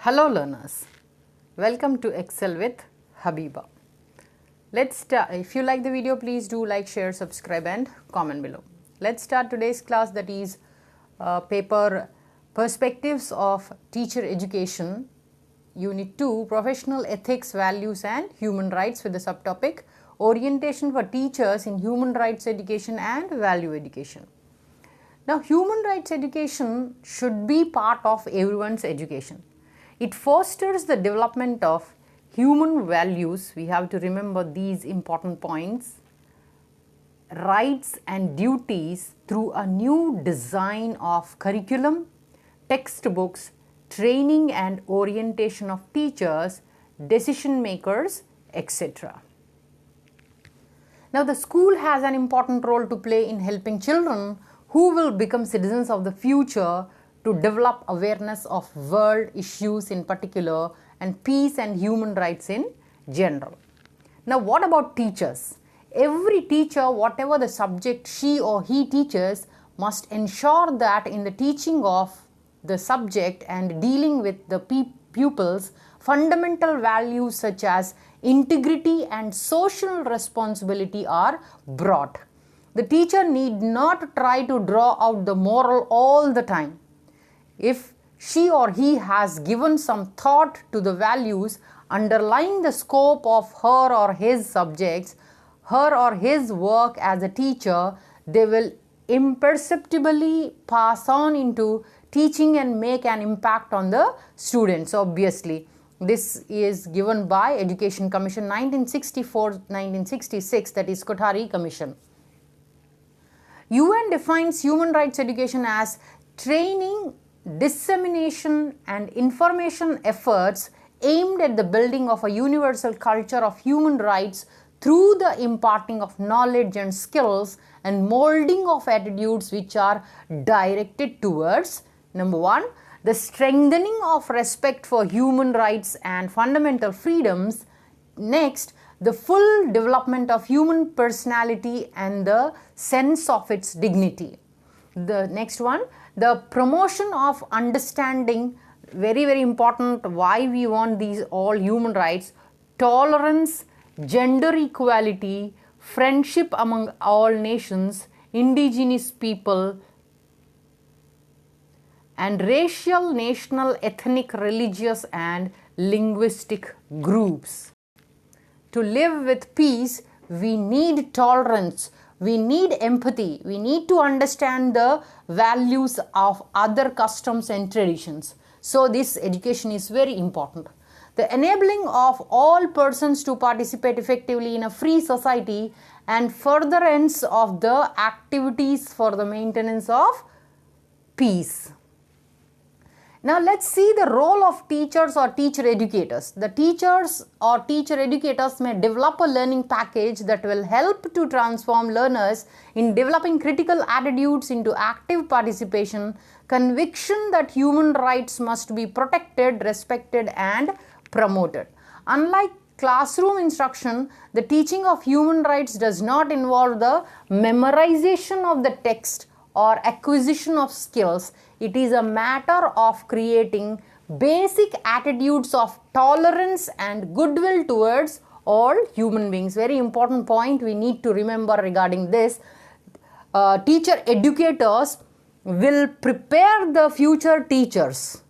Hello learners, welcome to Excel with Habeeba. Let's start. If you like the video, please do like, share, subscribe and comment below. Let's start today's class, that is paper Perspectives of Teacher Education, Unit 2, Professional Ethics, Values and Human Rights, with the subtopic Orientation for Teachers in Human Rights Education and Value Education. Now, human rights education should be part of everyone's education. It fosters the development of human values. We have to remember these important points. Rights and duties through a new design of curriculum, textbooks, training and orientation of teachers, decision makers, etc. Now, the school has an important role to play in helping children who will become citizens of the future to develop awareness of world issues in particular and peace and human rights in general. Now, what about teachers? Every teacher, whatever the subject she or he teaches, must ensure that in the teaching of the subject and dealing with the pupils, fundamental values such as integrity and social responsibility are brought. The teacher need not try to draw out the moral all the time. If she or he has given some thought to the values underlying the scope of her or his subjects, her or his work as a teacher, they will imperceptibly pass on into teaching and make an impact on the students. Obviously, this is given by Education Commission 1964-1966, that is Kothari Commission. UN defines human rights education as training, dissemination and information efforts aimed at the building of a universal culture of human rights through the imparting of knowledge and skills and molding of attitudes which are directed towards, number one, the strengthening of respect for human rights and fundamental freedoms. Next, the full development of human personality and the sense of its dignity. The next one, the promotion of understanding, very important, why we want these all human rights, tolerance, gender equality, friendship among all nations, indigenous people, and racial, national, ethnic, religious and linguistic groups. To live with peace, we need tolerance, we need empathy, we need to understand the values of other customs and traditions. So this education is very important. The enabling of all persons to participate effectively in a free society and furtherance of the activities for the maintenance of peace. Now, let's see the role of teachers or teacher educators. The teachers or teacher educators may develop a learning package that will help to transform learners in developing critical attitudes into active participation, conviction that human rights must be protected, respected and promoted. Unlike classroom instruction, the teaching of human rights does not involve the memorization of the text or acquisition of skills. It is a matter of creating basic attitudes of tolerance and goodwill towards all human beings. Very important point we need to remember regarding this. Teacher educators will prepare the future teachers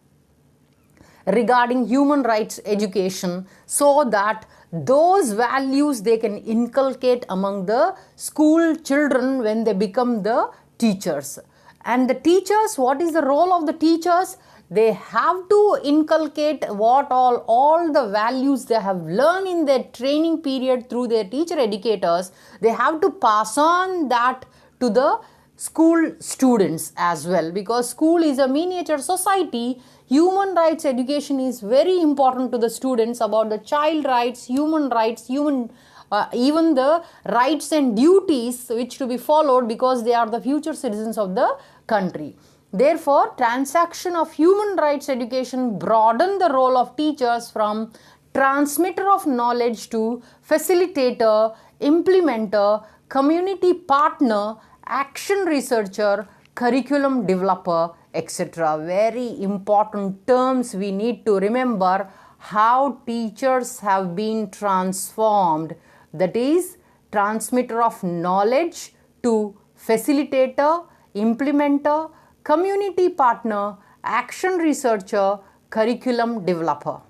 regarding human rights education so that those values they can inculcate among the school children when they become the teachers. And the teachers, what is the role of the teachers? They have to inculcate what all the values they have learned in their training period through their teacher educators. They have to pass on that to the school students as well, because school is a miniature society. Human rights education is very important to the students about the child rights, human rights, even the rights and duties which to be followed, because they are the future citizens of the country. Therefore, transaction of human rights education broaden the role of teachers from transmitter of knowledge to facilitator, implementer, community partner, action researcher, curriculum developer, etc. Very important terms we need to remember, how teachers have been transformed. That is, transmitter of knowledge to facilitator, implementer, community partner, action researcher, curriculum developer.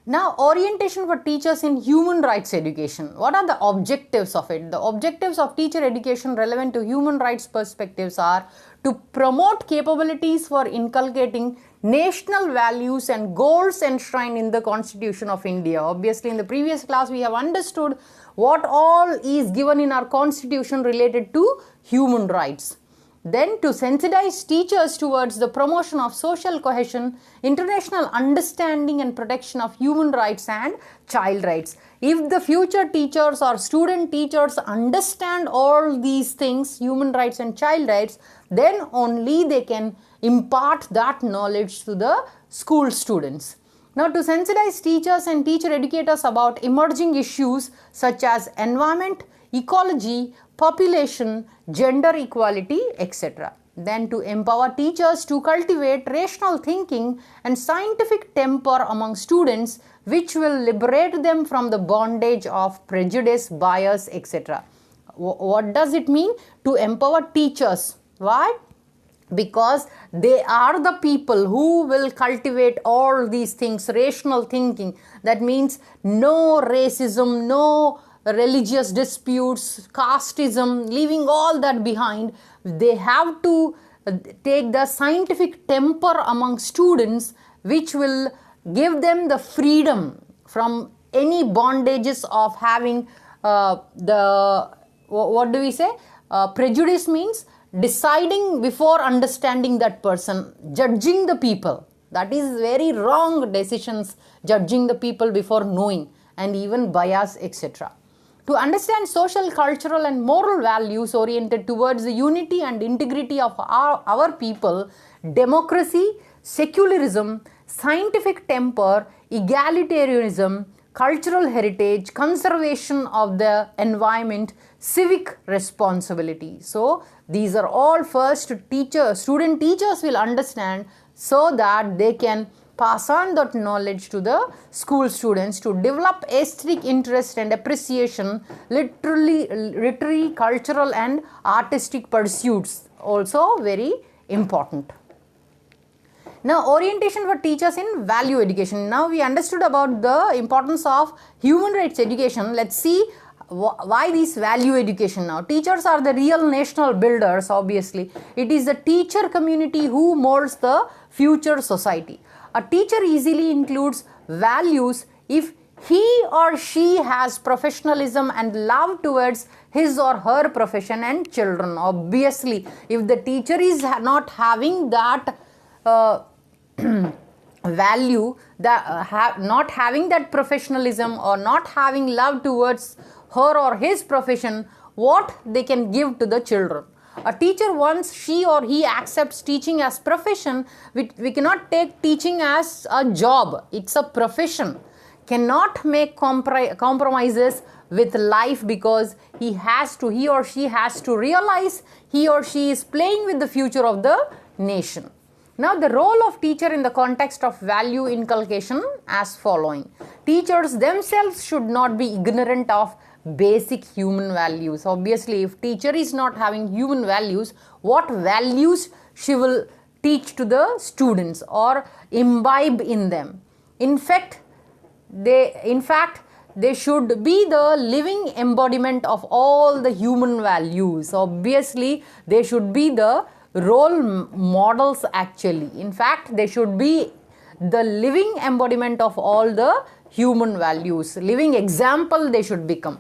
Now, orientation for teachers in human rights education. What are the objectives of it? The objectives of teacher education relevant to human rights perspectives are to promote capabilities for inculcating national values and goals enshrined in the Constitution of India. Obviously, in the previous class, we have understood what all is given in our Constitution related to human rights. Then to sensitize teachers towards the promotion of social cohesion, international understanding and protection of human rights and child rights. If the future teachers or student teachers understand all these things, human rights and child rights, then only they can impart that knowledge to the school students. Now, to sensitize teachers and teacher educators about emerging issues such as environment, ecology, population, gender equality, etc. Then to empower teachers to cultivate rational thinking and scientific temper among students, which will liberate them from the bondage of prejudice, bias, etc. What does it mean? To empower teachers. Why? Because they are the people who will cultivate all these things, rational thinking. That means no racism, no religious disputes, casteism, leaving all that behind. They have to take the scientific temper among students, which will give them the freedom from any bondages of having prejudice means deciding before understanding that person, judging the people. That is very wrong decisions, judging the people before knowing, and even bias, etc. To understand social, cultural and moral values oriented towards the unity and integrity of our people, democracy, secularism, scientific temper, egalitarianism, cultural heritage, conservation of the environment, civic responsibility. So, these are all first student teachers will understand, so that they can pass on that knowledge to the school students to develop aesthetic interest and appreciation, literary, cultural and artistic pursuits, also very important. Now, orientation for teachers in value education. Now, we understood about the importance of human rights education. Let's see why this value education now. Teachers are the real national builders, obviously. It is the teacher community who molds the future society. A teacher easily includes values if he or she has professionalism and love towards his or her profession and children. Obviously, if the teacher is not having that value, not having that professionalism or not having love towards her or his profession, what they can give to the children. A teacher, once she or he accepts teaching as profession, we cannot take teaching as a job. It's a profession. Cannot make compromises with life, because he or she has to realize he or she is playing with the future of the nation. Now, the role of teacher in the context of value inculcation as following. Teachers themselves should not be ignorant of basic human values. Obviously, if teacher is not having human values, what values she will teach to the students or imbibe in them? In fact, they should be the living embodiment of all the human values. Obviously, they should be the role models actually. In fact, they should be the living embodiment of all the human values. Living example they should become.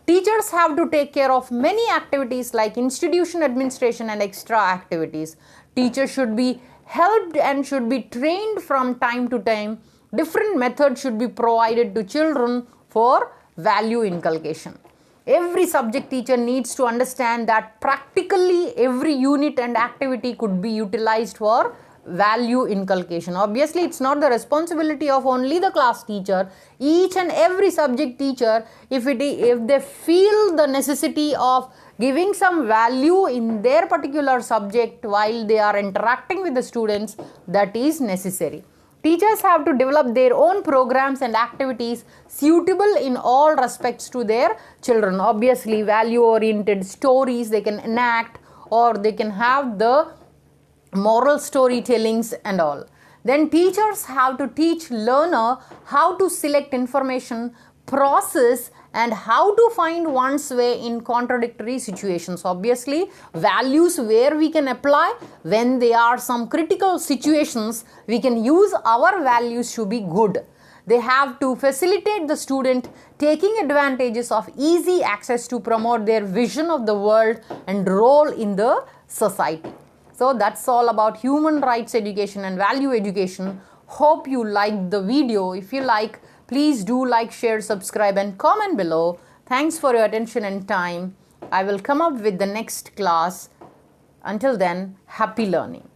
Teachers have to take care of many activities like institution administration and extra activities. Teachers should be helped and should be trained from time to time. Different methods should be provided to children for value inculcation. Every subject teacher needs to understand that practically every unit and activity could be utilized for value inculcation. Obviously, it's not the responsibility of only the class teacher. Each and every subject teacher, if they feel the necessity of giving some value in their particular subject while they are interacting with the students, that is necessary. Teachers have to develop their own programs and activities suitable in all respects to their children. Obviously, value-oriented stories they can enact, or they can have the moral storytellings and all. Then teachers have to teach learner how to select information, process, and how to find one's way in contradictory situations. Obviously, values where we can apply when there are some critical situations, we can use our values to be good. They have to facilitate the student taking advantages of easy access to promote their vision of the world and role in the society. So that's all about human rights education and value education. Hope you liked the video. If you like, please do like, share, subscribe and comment below. Thanks for your attention and time. I will come up with the next class. Until then, happy learning.